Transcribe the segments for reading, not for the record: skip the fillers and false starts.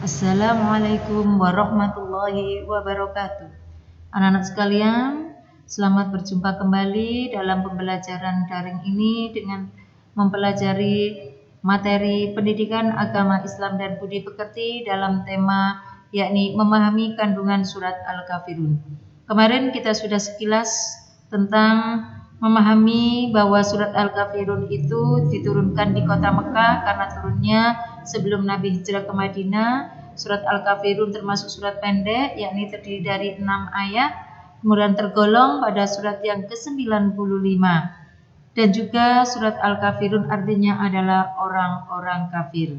Assalamualaikum warahmatullahi wabarakatuh. Anak-anak sekalian, selamat berjumpa kembali dalam pembelajaran daring ini dengan mempelajari materi pendidikan agama Islam dan budi pekerti dalam tema yakni memahami kandungan surat Al-Kafirun. Kemarin kita sudah sekilas tentang memahami bahwa surat Al-Kafirun itu diturunkan di kota Mekah karena turunnya sebelum Nabi hijrah ke Madinah. Surat Al-Kafirun termasuk surat pendek, yakni terdiri dari 6 ayat, kemudian tergolong pada surat yang ke-95. Dan juga surat Al-Kafirun artinya adalah orang-orang kafir.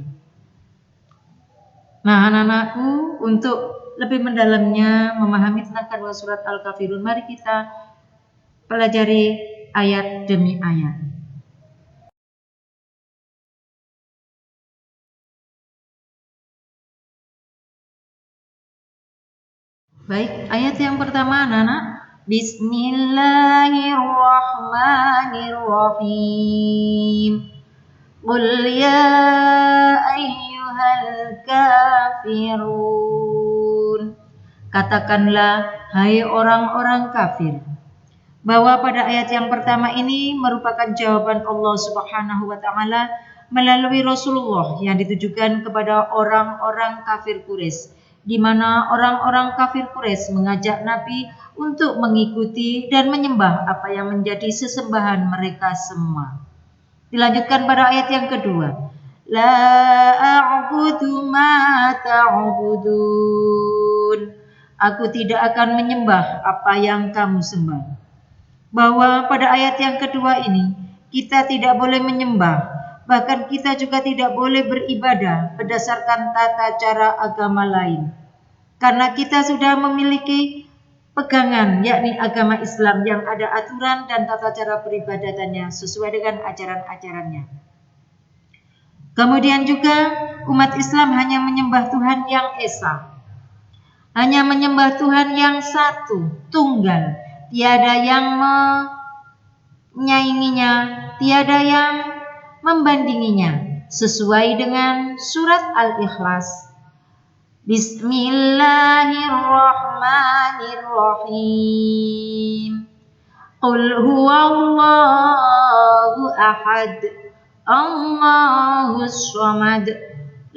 Nah, anak-anakku, untuk lebih mendalamnya memahami tentang kandungan surat Al-Kafirun, mari kita pelajari ayat demi ayat. Baik, ayat yang pertama anak-anak. Bismillahirrahmanirrahim. Qul ya ayyuhal kafirun. Katakanlah, hai orang-orang kafir. Bahwa pada ayat yang pertama ini merupakan jawaban Allah Subhanahu wa taala melalui Rasulullah yang ditujukan kepada orang-orang kafir Quraisy, di mana orang-orang kafir Quraisy mengajak Nabi untuk mengikuti dan menyembah apa yang menjadi sesembahan mereka semua. Dilanjutkan pada ayat yang kedua. La a'budu ma ta'budun. Aku tidak akan menyembah apa yang kamu sembah. Bahwa pada ayat yang kedua ini kita tidak boleh menyembah, bahkan kita juga tidak boleh beribadah berdasarkan tata cara agama lain, karena kita sudah memiliki pegangan yakni agama Islam yang ada aturan dan tata cara peribadatannya sesuai dengan ajaran-ajarannya. Kemudian juga umat Islam hanya menyembah Tuhan yang esa, hanya menyembah Tuhan yang satu, tunggal, tiada yang menyainginya, tiada yang membandinginya, sesuai dengan surat Al-Ikhlas. Bismillahirrahmanirrahim. Qul huwallahu ahad, Allahus samad,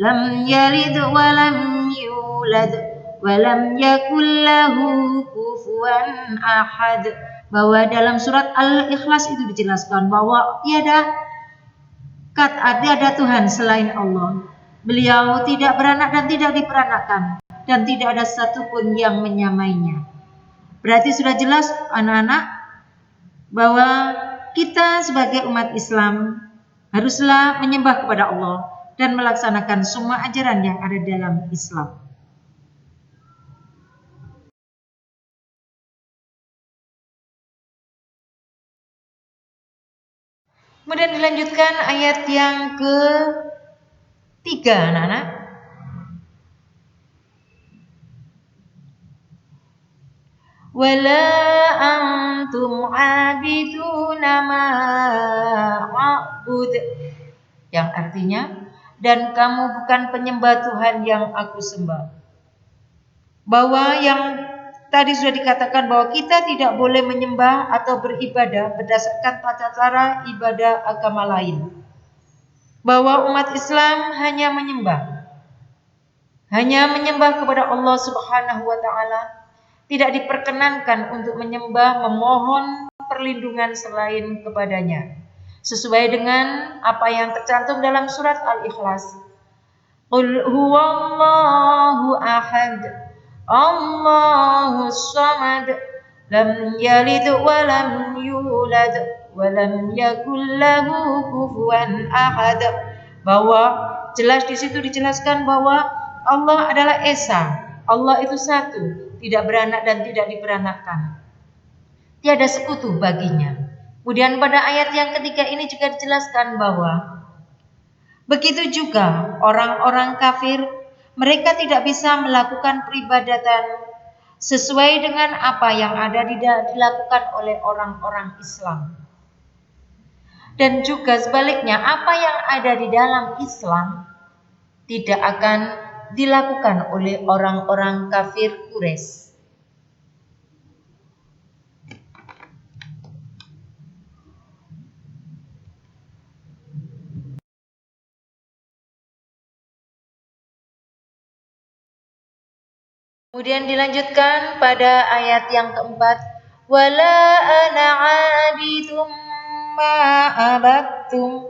lam yalid wa lam yulad wa lam yakul lahu kufuwan ahad. Bahwa dalam surat Al-Ikhlas itu dijelaskan bahwa tiada Tuhan selain Allah. Beliau tidak beranak dan tidak diperanakkan, dan tidak ada satupun yang menyamainya. Berarti sudah jelas anak-anak bahwa kita sebagai umat Islam haruslah menyembah kepada Allah dan melaksanakan semua ajaran yang ada dalam Islam. Kemudian dilanjutkan ayat yang ketiga anak-anak. Wala antum abiduna ma a'bud, yang artinya, dan kamu bukan penyembah Tuhan yang aku sembah. Bahwa yang tadi sudah dikatakan bahwa kita tidak boleh menyembah atau beribadah berdasarkan tata cara ibadah agama lain. Bahwa umat Islam hanya menyembah kepada Allah Subhanahu wa taala. Tidak diperkenankan untuk menyembah, memohon perlindungan selain kepadanya, sesuai dengan apa yang tercantum dalam surat Al-Ikhlas. Qul huwallahu ahad, Allahus samad, lam yalid wa lam yulad wa lam yakul lahu kufuwan ahad. Bahwa jelas di situ dijelaskan bahwa Allah adalah esa, Allah itu satu, tidak beranak dan tidak diperanakkan, tiada sekutu baginya. Kemudian pada ayat yang ketiga ini juga dijelaskan bahwa begitu juga orang-orang kafir, mereka tidak bisa melakukan peribadatan sesuai dengan apa yang ada dilakukan oleh orang-orang Islam. Dan juga sebaliknya, apa yang ada di dalam Islam tidak akan dilakukan oleh orang-orang kafir Quraisy. Kemudian dilanjutkan pada ayat yang keempat, wala ana 'abidum ma abattum,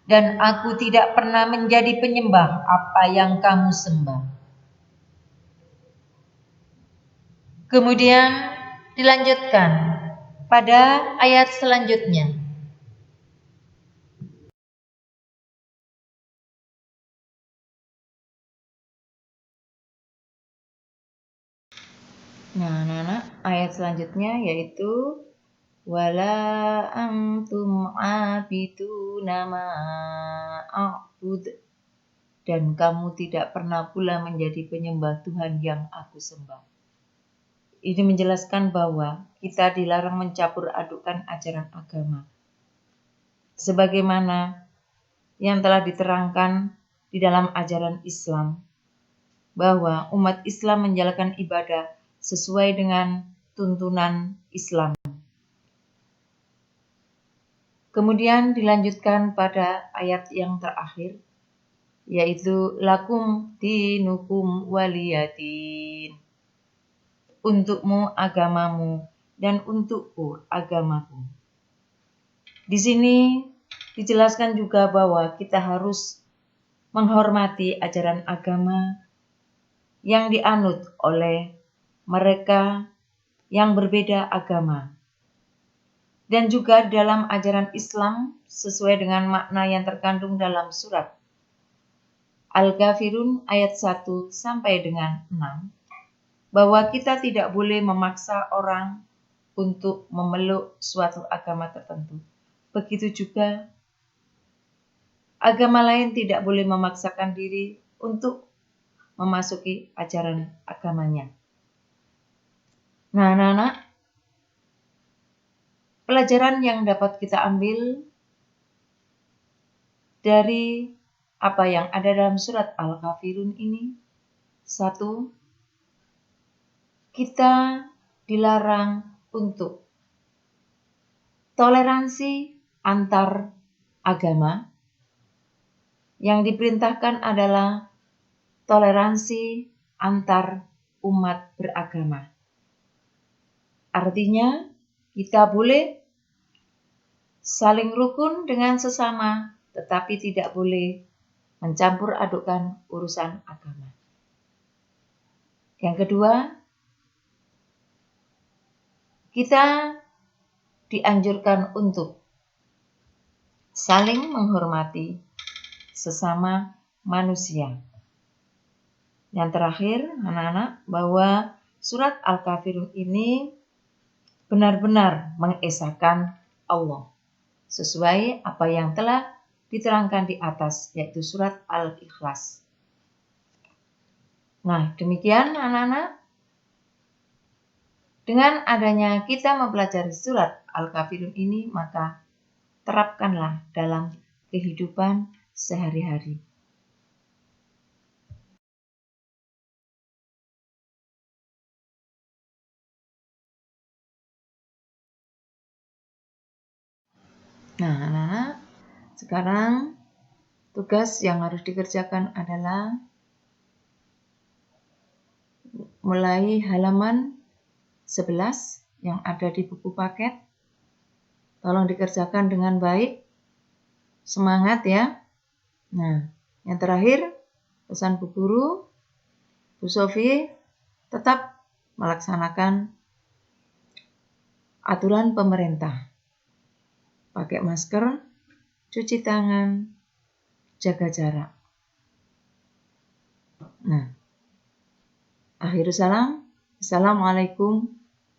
dan aku tidak pernah menjadi penyembah apa yang kamu sembah. Kemudian dilanjutkan pada ayat selanjutnya. Nah, anak-anak, ayat selanjutnya yaitu wala antum abiduna ma a'bud, dan kamu tidak pernah pula menjadi penyembah Tuhan yang aku sembah. Ini menjelaskan bahwa kita dilarang mencampur adukan ajaran agama, sebagaimana yang telah diterangkan di dalam ajaran Islam, bahwa umat Islam menjalankan ibadah sesuai dengan tuntunan Islam. Kemudian dilanjutkan pada ayat yang terakhir, yaitu lakum dinukum waliyadin, untukmu agamamu dan untukku agamaku. Di sini dijelaskan juga bahwa kita harus menghormati ajaran agama yang dianut oleh mereka yang berbeda agama. Dan juga dalam ajaran Islam sesuai dengan makna yang terkandung dalam surat Al-Kafirun ayat 1 sampai dengan 6, bahwa kita tidak boleh memaksa orang untuk memeluk suatu agama tertentu. Begitu juga agama lain tidak boleh memaksakan diri untuk memasuki ajaran agamanya. Nah, anak-anak, pelajaran yang dapat kita ambil dari apa yang ada dalam surat Al-Kafirun ini, 1, kita dilarang untuk toleransi antar agama. Yang diperintahkan adalah toleransi antar umat beragama. Artinya, kita boleh saling rukun dengan sesama, tetapi tidak boleh mencampur adukkan urusan agama. Yang kedua, kita dianjurkan untuk saling menghormati sesama manusia. Yang terakhir, anak-anak, bahwa surat Al-Kafirun ini benar-benar mengesahkan Allah sesuai apa yang telah diterangkan di atas, yaitu surat Al-Ikhlas. Nah, demikian anak-anak. Dengan adanya kita mempelajari surat Al-Kafirun ini, maka terapkanlah dalam kehidupan sehari-hari. Nah, anak-anak, sekarang tugas yang harus dikerjakan adalah mulai halaman 11 yang ada di buku paket. Tolong dikerjakan dengan baik. Semangat ya. Nah, yang terakhir, pesan Bu Guru, Bu Sofi tetap melaksanakan aturan pemerintah. Pakai masker, cuci tangan, jaga jarak. Nah, akhirul salam. Assalamualaikum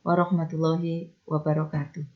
warahmatullahi wabarakatuh.